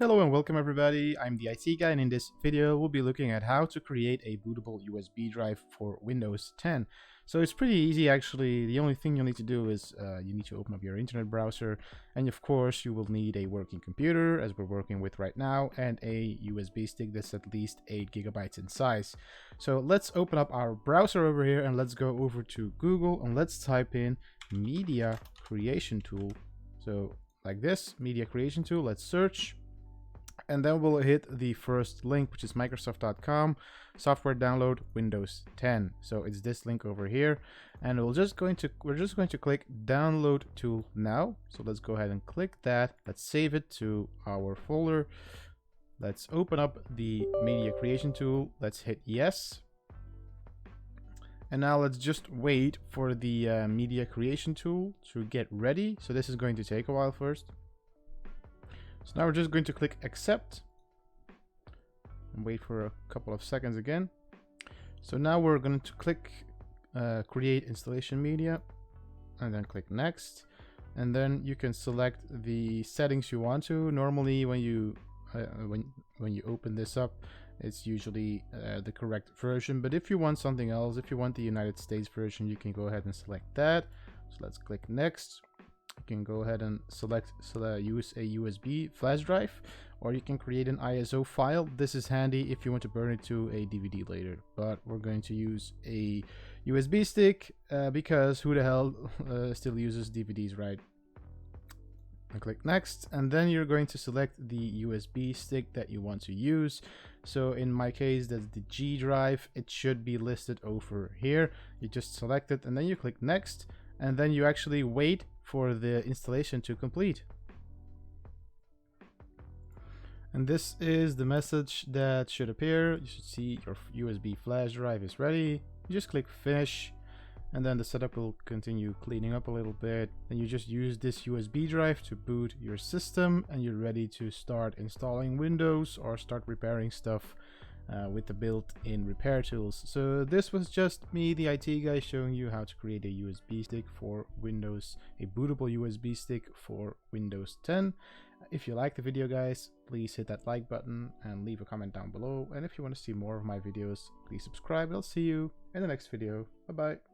Hello and welcome everybody, I'm the IT guy, and in this video we'll be looking at how to create a bootable USB drive for Windows 10. So it's pretty easy actually. The only thing you'll need to do is you need to open up your internet browser, and of course you will need a working computer as we're working with right now, and a USB stick that's at least 8 GB in size. So let's open up our browser over here and let's go over to Google and let's type in Media Creation Tool. So like this, Media Creation Tool, let's search. And then we'll hit the first link, which is Microsoft.com, software download Windows 10. So it's this link over here, and we're just going to click download tool now. So let's go ahead and click that. Let's save it to our folder. Let's open up the media creation tool. Let's hit yes. And now let's just wait for the media creation tool to get ready. So this is going to take a while first. So now we're just going to click accept and wait for a couple of seconds again. So now we're going to click create installation media and then click next, and then you can select the settings you want to. Normally when you open this up, it's usually the correct version, but if you want something else, if you want the United States version, you can go ahead and select that. So let's click next. You can go ahead and select use a USB flash drive, or you can create an ISO file. This is handy if you want to burn it to a DVD later, but we're going to use a USB stick because who the hell still uses DVDs, right? And click next, and then you're going to select the USB stick that you want to use. So in my case, that's the G drive. It should be listed over here. You just select it and then you click next, and then you actually wait for the installation to complete. And this is the message that should appear. You should see your USB flash drive is ready. You just click finish, and then the setup will continue cleaning up a little bit. And you just use this USB drive to boot your system, and you're ready to start installing Windows or start repairing stuff with the built-in repair tools. So this was just me, the IT guy, showing you how to create a USB stick for Windows, a bootable USB stick for Windows 10. If you like the video, guys, please hit that like button and leave a comment down below. And if you want to see more of my videos, please subscribe. I'll see you in the next video. Bye bye.